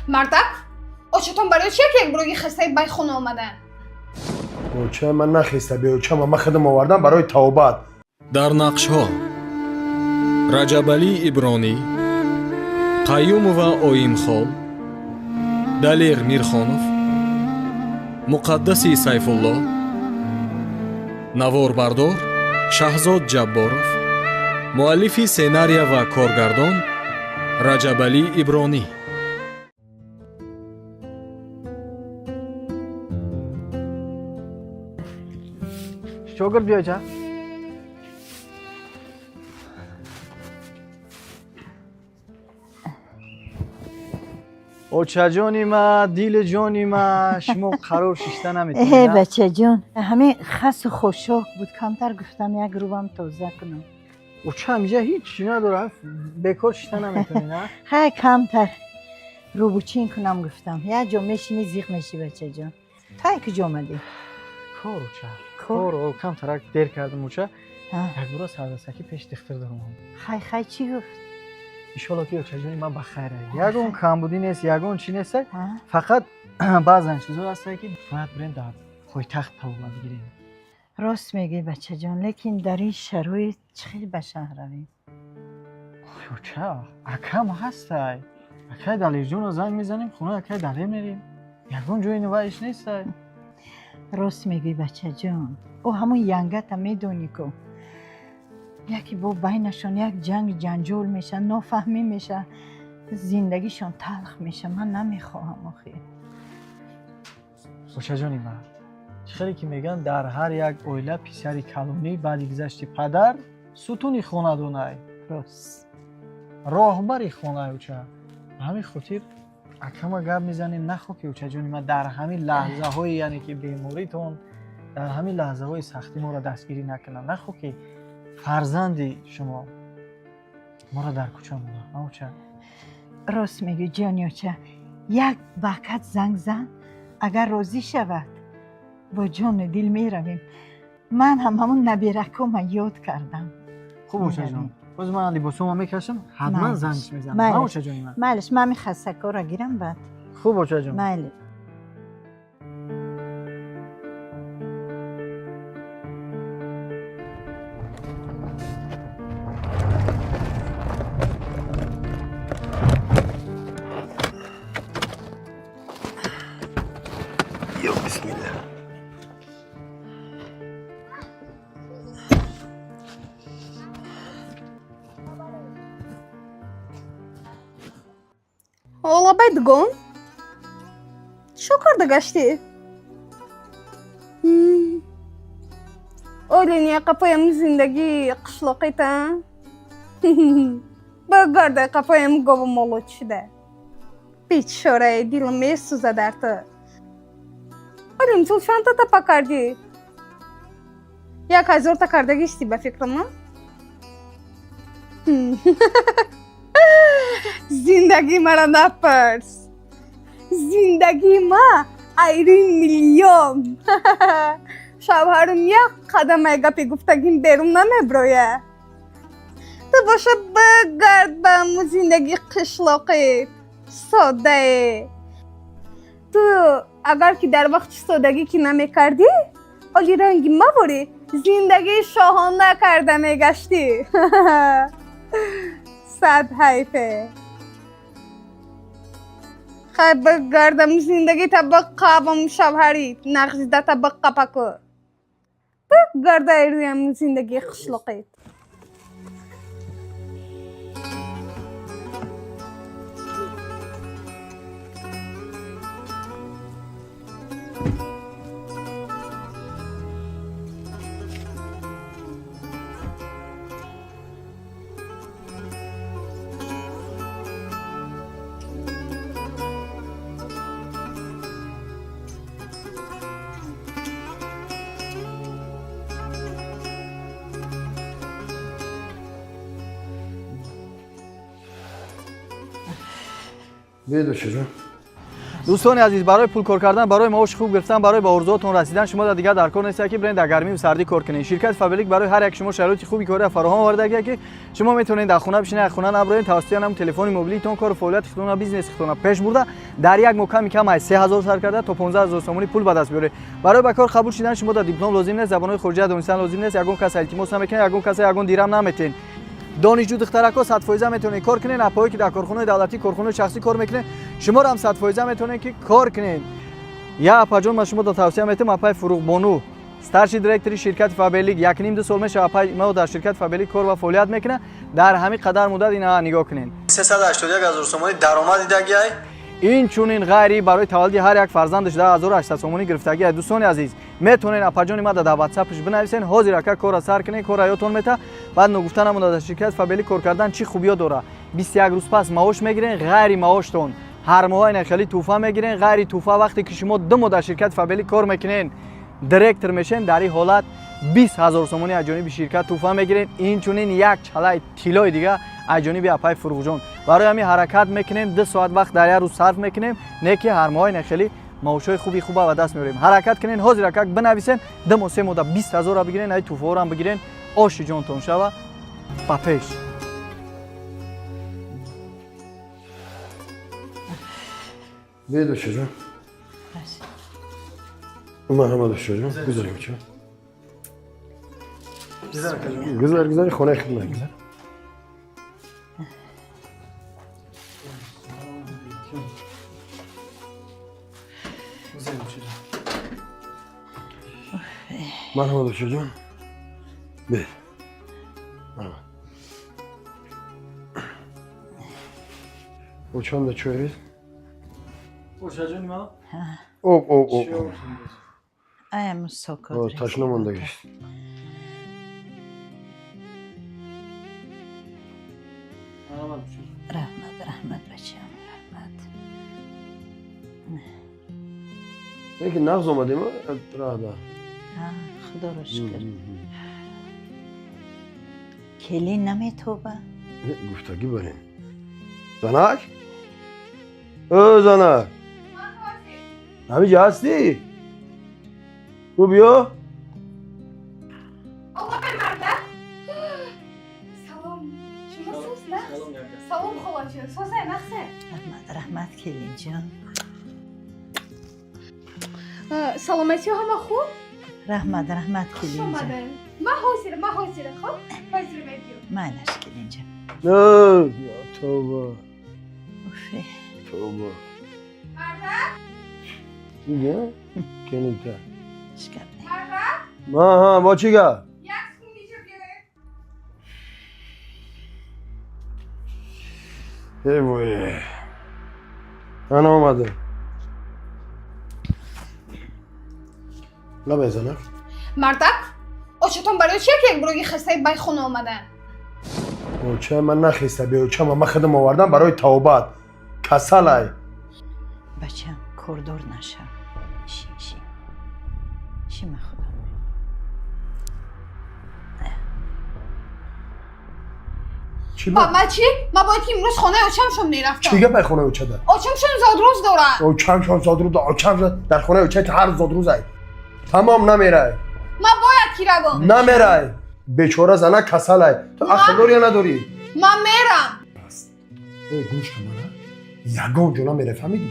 мардак очатон барои чи як бурги хастаи бай хона омадан? оча ман нахиста беоча ман хадам овардам барои тавбат. дар нақшҳо раҷабалӣ ибронӣ, қайюмова оимхол, далер мирхонов, муқаддаси сайфулло, наворбардор шаҳзод ҷабборов, муаллифи сценария ва коргардон раҷабалӣ ибронӣ. شوگر بیا جا اوچا جونی ما دیل جونی ما شما قرار ششته نمیتونی ای بچه جون همه خس و خوشاک بود کمتر گفتم یک روبم توزه کنم اوچا اینجا هیچ نداره بکار ششته نمیتونی نه خیلی کمتر روبوچین کنم گفتم یک جا میشینی زیغ میشی بچه جون تا کجا آمدی؟ کار اوچا کار کم ترک دیر کردم اوچا یک برا سردسکی پیش دختر دارم خی چی گفت؟ ایشالا که اوچا جونی ما بخیره یگون کمبودی نیست یگون چی نیست فقط بعضن چیزا هست که باید بریم در پایتخت توبه بگیریم راست میگی بچه جان لیکن در این شرایط چخیل به شهر رویم اوچا اکم هستی اکای دلیل جون رو زنگ میزنیم خونه اکای دلیل میریم یگون جوی نوایش نیست راست میگی بچه جان او همون ینگت هم میدونی که یکی با بینشان یک جنگ جنجال میشه نافهمی میشه زندگیشان تلخ میشه من نمیخواهم آخی اوچا جانی من خیلی که میگن در هر یک اویله پیسری کلونی بعد گذشتی پدر ستونی خونه دونای راست راهبری خونه اوچا همین خاطر اکم گپ میزنیم نخو که اوچا جونی ما در همین لحظه های یعنی که بیماریتون در همین لحظه های سختی ما را دستگیری نکنن نخو که فرزندی شما ما را در کوچه مونه اوچا راست میگی جانی اوچا یک بکت زنگ زن اگر راضی شود با جان دل میرویم من هم همون نبیرکم یاد کردم خوب اوچا جان باز من لباسومو میکشم حتما زنگش میزنم اوچا جانی من مالش من خستکا را گیرم بعد خوب اوچا جان مالی یا بسم الله Ola baydığın? Şokarda geçti. Öyle niye kapayım zindagi qishloqita? Bagarda kapayım govum oluchida. Bichora dilim suzadardi. Olim tu shanta tapakardi. Ya kazor takarda geçti ba fikrimni? زندگی مرا نپرس زندگی ما ایرین میلیون شوهرم یک قدم گپی گفتگیم بیرون نمیبرویه تو باشه بگرد به زندگی قشلاقی ساده تو اگر که در وقت سادگی که نمیکردی آلی رنگی مباری زندگی شاهانه کرده میگشتی صد حیفه خیلی بگردم زندگی طبق قابم شوهری نغزیده طبق قپکو بگرده ایرویم زندگی خشلقی بیاید اوچا جون دوستان عزیز، برای پول کار کردن، برای معاش خوب گرفتن، برای به آرزوهاتون رسیدن شما دیگه در کار نیست که برین در گرمی و سردی کار کنین. شرکت فابریک برای هر یک شما شرایط خوبی کاری فراهم آورده که شما میتونید در خونه بشینید، از خونه نبرین، توسط هم تلفن موبیلیتون کار فعالیت خودتون بیزنس خودتون پیش برده در یک مکان کم از 3000 سرکرده تا 15000 تومانی پول به دست بیاره. برای به کار قبول شدن شما در دیپلم لازم نیست، زبان‌های خارجی دانستن لازم نیست، یگون کس التماس نمیکنین، یگون کس یگون دیرم نمیتین. دانشجو دخترکا 100% میتونید کار کنین، اپایی که در کارخونه دولتی، کارخونه شخصی کار میکنه شما رو هم 100% میتونید که کار کنین. یا اپاجون ما شما رو توصیه میتونم، اپای فروغ بانو ستارشی دیرکتوری شرکت فابریک 1.5-2 سال میشه اپای ما در شرکت فابریک کار و فعالیت میکنه. در همین قدر مدت اینا نگاه کنین. 381,000 تومانی درآمد دیگه این چونین غیری برای تولد هر یک فرزندش 10800 تومانی گرفتگی. دوستان عزیز میتونین اپاجون ما در واتساپش بنویسین، حاضر که کار سر کنین، کار یاتون میته. بعد نگفتن ما در شرکت فابریک کار کردن چی خوبیا داره. 21 روز پس معاش میگیرین، غیر معاشتون هر ماه نخلی توفا میگیرین، غیر توفا وقتی که شما 2 ماه در شرکت فابریک کار میکنین دیرکتور میشین، در این حالت 20000 تومانی از جانب شرکت توفا میگیرین. این چونین یک چلای طلای دیگه از جانب اپای فروغ جان. برای همین حرکت میکنیم، 2 ساعت وقت در روز صرف میکنیم، نه که هر ماه نخلی معاشای خوب به دست میاریم. حرکت کنین، حاضر که بنویسین، 2 ماه 3 ماه 20000 را بگیرین، ای توفا را بگیرین، آش جانتون شوه با پیش. بیدو شجون محمد شجون گذاریم چه گذاری خونه خدمت گذار. محمد شجون بیر محمد او چند چویرید؟ Poşacın mı? او ایم سوکا تشنه مونده گشت. رحمت بچه‌ام رحمت. یکی نغز اومدیم راه ده. خدا رو شکر. کلی نمیتوبه؟ گفتگی بریم. زنک؟ او زنک همینجا هستی؟ تو بیا آقا مرده سلام شما سوز نه؟ سلام خواهد جان سوزه نخسه رحمت کلی جان. سلامتی همه خوب؟ رحمت کلی جان. ما حاضره خب؟ حاضر میگیم مالش کلی جان. نه یا توبه اوفه توبه مرده؟ دیگه؟ کنی که شکر نه. مرده؟ ما با چی گه؟ یک سونی چه ای بوی من آمده لبه زنک مردک؟ اوچتون برای چیه که یک بروگی خسته بای خونه آمدن؟ اوچه من نخیسته بی اوچه من خدم آوردم برای توبت کسلای بچه‌م کردور نشم. شی من خودم. چی ما چی؟ ما باید که امروز خونه اوچمشون میرفتم. چی گه خونه اوچه ده؟ اوچمشون زادروز دارن. اوچمشون زادروز ده اوچمشون در خونه اوچه هر زادروز ای تمام نمیره ما باید کی روم؟ نمیره بیچاره زنه کسلای تو اخل داری یا نداری؟ من میرم. ای گوش کن منه یگان جونا میره فهمیدی؟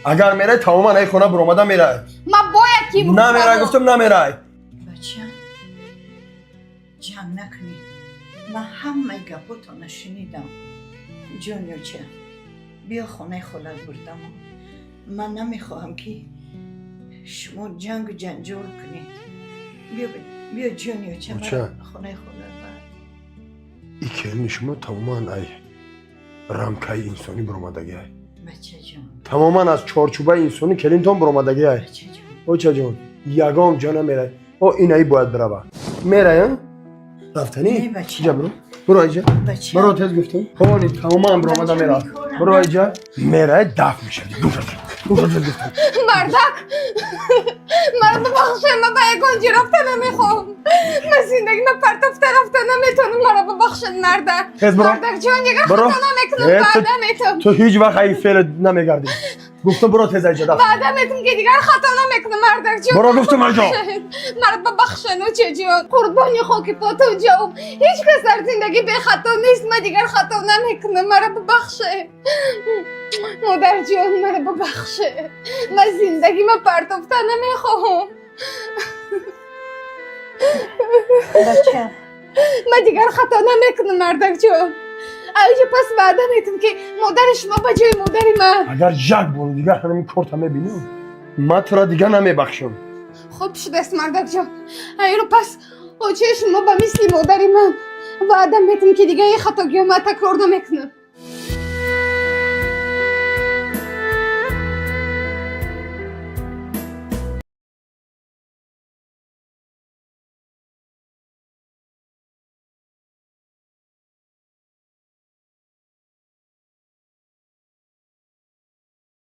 اگر میره تماما ای خونه برومده میره ما باید کی برو نمیره گفتم نمیره بچه‌م جمع نکنید. من همه گپاتون شنیدم. جانیوچه بیا خونه خودت بردم. من نمیخواهم که شما جنگ و جنجال کنید. بیا جانیوچه خونه خودت برد. ای که نشما تماما ای رمکای انسانی برومدگی ای بچه جان تماما از چارچوبه انسانی کلینتون برومدگی ای بچه جان اوچه جان یگام جا نمیره او اینایی باید بره میره رفتنی؟ نه بچه. اینجا برو اینجا بچه. برو تز گفتم خوانی تماما برومده میره برو اینجا میره دفع میشه مردک مرا ببخشه من به یگانجی رفته نمیخوام. من زندگی من پرتفته رفته نمیتونم. مرا ببخشه مردک. تز برو مردک جان یک برو. رفته نمیکنم بعد نمیتونم. تو هیچ وقت این فعل نمیگردی گفتم برو تیز اینجا دفع وعده میتونم که دیگر خطا نمیکنم مردک جون. برو گفتم اینجا مرا ببخشن و چه جون قربانی خاک پاتو جاوم هیچ کس در زندگی به خطا نیست من دیگر خطا نمیکنم مرا ببخشه مادر جون مرا ببخشه من زندگی من پرتافته نمیخوام بچه من دیگر خطا نمیکنم مردک جون ایجا پس وعده میتونم که مادر شما به جای مادر من اگر یک بار دیگه همین کارت میبینم من تو را دیگه نمیبخشم خوب شده است مردک جان ایرو پس اوچه شما به مثل مادر من وعده میتونم که دیگه یه خطاگی من تکرار نمیکنم